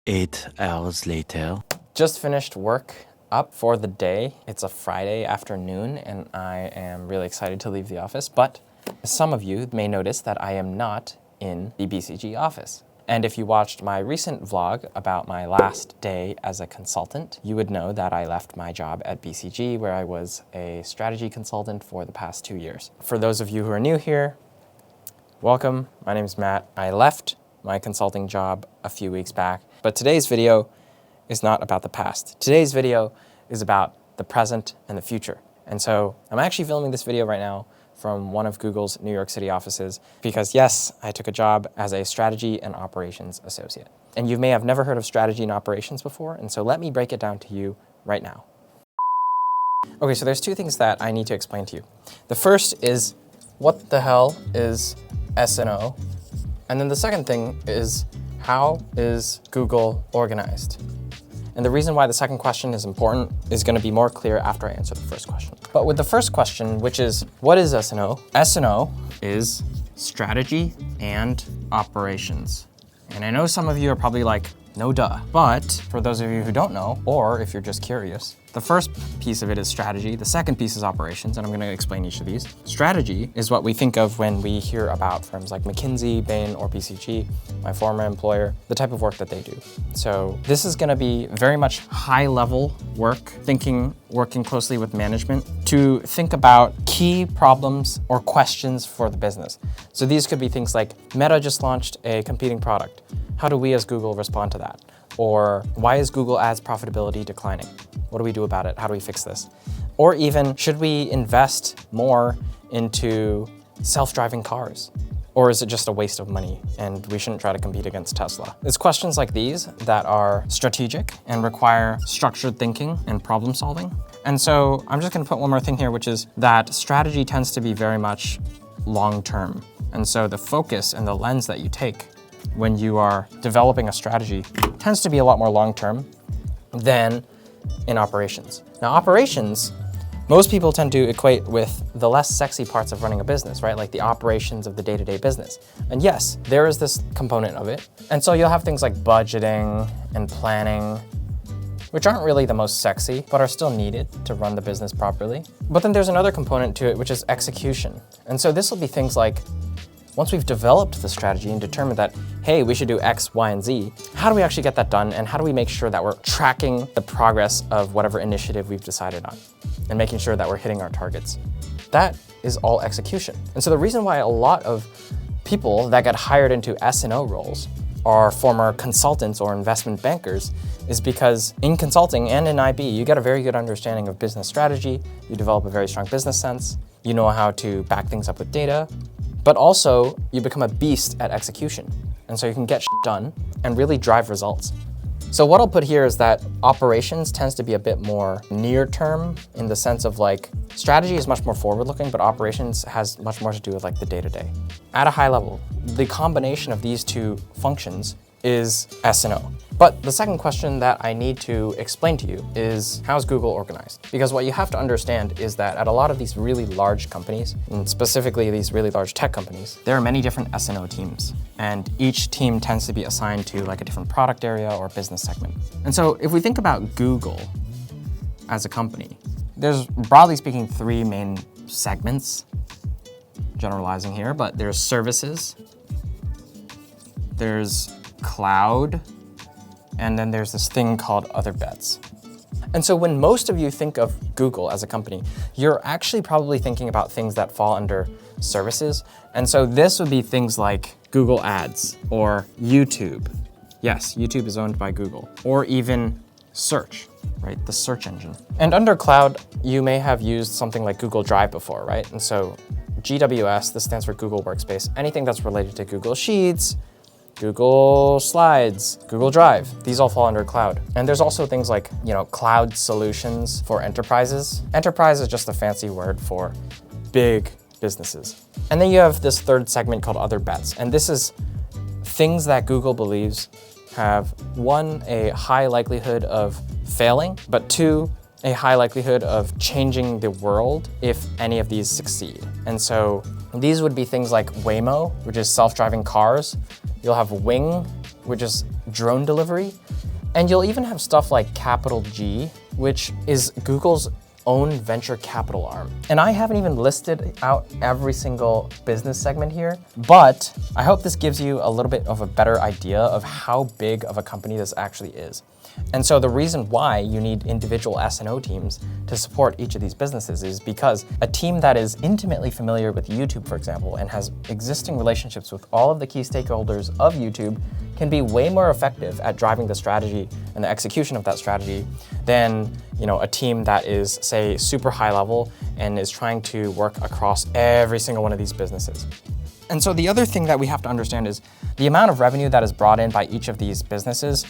8 hours later. Just finished work up for the day. It's a Friday afternoon and I am really excited to leave the office, but some of you may notice that I am not in the BCG office. And if you watched my recent vlog about my last day as a consultant, you would know that I left my job at BCG where I was a strategy consultant for the past 2 years. For those of you who are new here, welcome. My name is Matt. I left my consulting job a few weeks back, but today's video is not about the past. Today's video is about the present and the future. And so I'm actually filming this video right now from one of Google's New York City offices because yes, I took a job as a strategy and operations associate. And you may have never heard of strategy and operations before, and so let me break it down to you right now. Okay, so there's two things that I need to explain to you. The first is, what the hell is S&O? And then the second thing is, how is Google organized? And the reason why the second question is important is going to be more clear after I answer the first question. But with the first question, which is, what is S&O? S&O is strategy and operations. And I know some of you are probably like, no duh. But for those of you who don't know, or if you're just curious, the first piece of it is strategy. The second piece is operations, and I'm going to explain each of these. Strategy is what we think of when we hear about firms like McKinsey, Bain, or BCG, my former employer, the type of work that they do. So this is going to be very much high-level work, working closely with management to think about key problems or questions for the business. So these could be things like, Meta just launched a competing product. How do we as Google respond to that? Or why is Google Ads profitability declining? What do we do about it? How do we fix this? Or even, should we invest more into self-driving cars? Or is it just a waste of money and we shouldn't try to compete against Tesla? It's questions like these that are strategic and require structured thinking and problem solving. And so I'm just gonna put one more thing here, which is that strategy tends to be very much long-term. And so the focus and the lens that you take when you are developing a strategy tends to be a lot more long-term than in operations. Now, operations, most people tend to equate with the less sexy parts of running a business, right? Like the operations of the day-to-day business. And yes, there is this component of it. And so you'll have things like budgeting and planning, which aren't really the most sexy, but are still needed to run the business properly. But then there's another component to it, which is execution. And so this will be things like, once we've developed the strategy and determined that, hey, we should do X, Y, and Z, how do we actually get that done? And how do we make sure that we're tracking the progress of whatever initiative we've decided on and making sure that we're hitting our targets? That is all execution. And so the reason why a lot of people that get hired into S&O roles are former consultants or investment bankers is because in consulting and in IB, you get a very good understanding of business strategy, you develop a very strong business sense, you know how to back things up with data, but also you become a beast at execution. And so you can get shit done and really drive results. So what I'll put here is that operations tends to be a bit more near term in the sense of like, strategy is much more forward looking, but operations has much more to do with like the day-to-day. At a high level, the combination of these two functions is S&O. But the second question that I need to explain to you is, how's Google organized? Because what you have to understand is that at a lot of these really large companies, and specifically these really large tech companies, there are many different S&O teams. And each team tends to be assigned to like a different product area or business segment. And so if we think about Google as a company, there's broadly speaking 3 main segments, generalizing here, but there's services, there's cloud, and then there's this thing called other bets. And so when most of you think of Google as a company, you're actually probably thinking about things that fall under services. And so this would be things like Google Ads or YouTube. Yes, YouTube is owned by Google. Or even search, right? The search engine. And under cloud, you may have used something like Google Drive before, right? And so GWS, this stands for Google Workspace, anything that's related to Google Sheets, Google Slides, Google Drive, these all fall under cloud. And there's also things like, cloud solutions for enterprises. Enterprise is just a fancy word for big businesses. And then you have this third segment called other bets. And this is things that Google believes have, 1, a high likelihood of failing, but 2, a high likelihood of changing the world if any of these succeed. And so these would be things like Waymo, which is self-driving cars. You'll have Wing, which is drone delivery, and you'll even have stuff like Capital G, which is Google's own venture capital arm. And I haven't even listed out every single business segment here, but I hope this gives you a little bit of a better idea of how big of a company this actually is. And so the reason why you need individual S&O teams to support each of these businesses is because a team that is intimately familiar with YouTube, for example, and has existing relationships with all of the key stakeholders of YouTube can be way more effective at driving the strategy and the execution of that strategy than, a team that is, say, super high level and is trying to work across every single one of these businesses. And so the other thing that we have to understand is the amount of revenue that is brought in by each of these businesses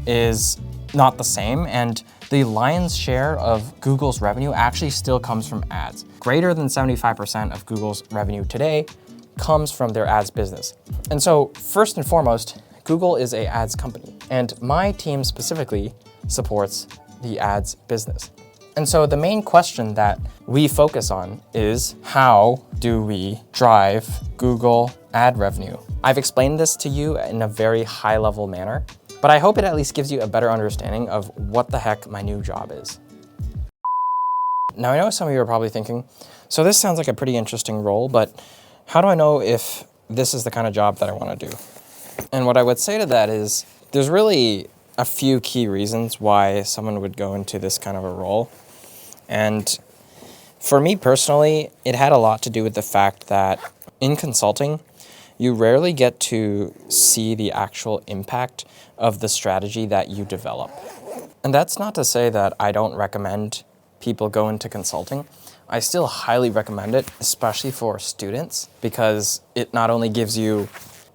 is not the same, and the lion's share of Google's revenue actually still comes from ads. Greater than 75% of Google's revenue today comes from their ads business. And so first and foremost, Google is an ads company, and my team specifically supports the ads business. And so the main question that we focus on is, how do we drive Google ad revenue? I've explained this to you in a very high level manner, but I hope it at least gives you a better understanding of what the heck my new job is. Now, I know some of you are probably thinking, so this sounds like a pretty interesting role, but how do I know if this is the kind of job that I want to do? And what I would say to that is, there's really a few key reasons why someone would go into this kind of a role. And for me personally, it had a lot to do with the fact that in consulting, you rarely get to see the actual impact of the strategy that you develop. And that's not to say that I don't recommend people go into consulting. I still highly recommend it, especially for students, because it not only gives you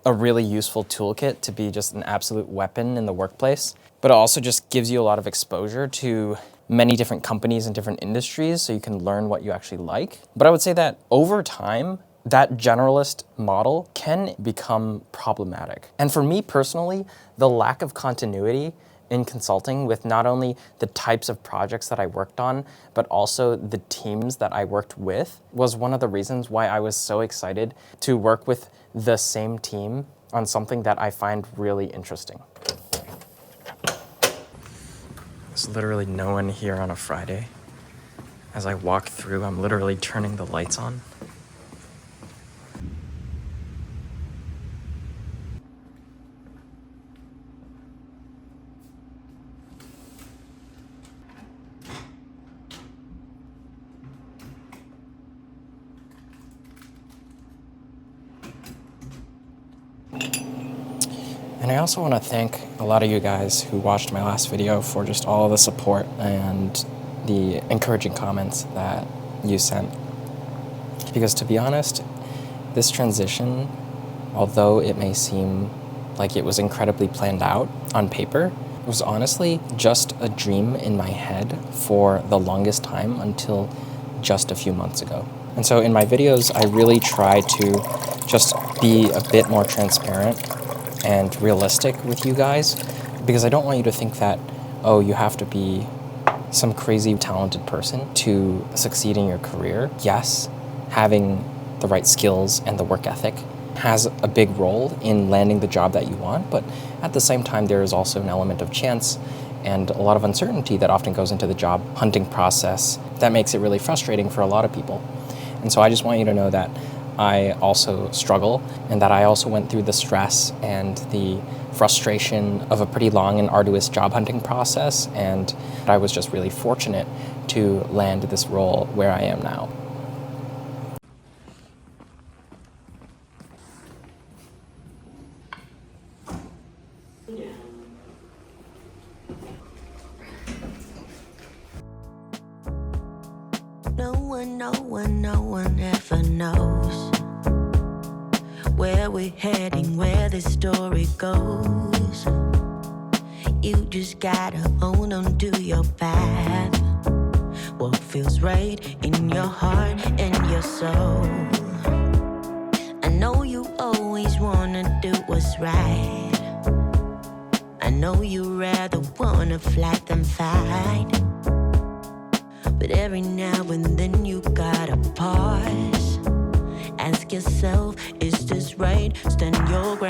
a really useful toolkit to be just an absolute weapon in the workplace, but it also just gives you a lot of exposure to many different companies and different industries so you can learn what you actually like. But I would say that over time, that generalist model can become problematic. And for me personally, the lack of continuity in consulting with not only the types of projects that I worked on, but also the teams that I worked with was one of the reasons why I was so excited to work with the same team on something that I find really interesting. There's literally no one here on a Friday. As I walk through, I'm literally turning the lights on. And I also want to thank a lot of you guys who watched my last video for just all the support and the encouraging comments that you sent. Because to be honest, this transition, although it may seem like it was incredibly planned out on paper, was honestly just a dream in my head for the longest time until just a few months ago. And so in my videos, I really try to just be a bit more transparent and realistic with you guys, because I don't want you to think that, oh, you have to be some crazy talented person to succeed in your career. Yes, having the right skills and the work ethic has a big role in landing the job that you want, but at the same time, there is also an element of chance and a lot of uncertainty that often goes into the job hunting process that makes it really frustrating for a lot of people. And so I just want you to know that I also struggle, and that I also went through the stress and the frustration of a pretty long and arduous job hunting process, and I was just really fortunate to land this role where I am now. No one ever knows where we're heading, where this story goes. You just gotta hold on to your path. What feels right in your heart and your soul. I know you always wanna do what's right. I know you rather wanna flight than fight. But every now and then you gotta pause. Ask yourself, is this right? Stand your ground.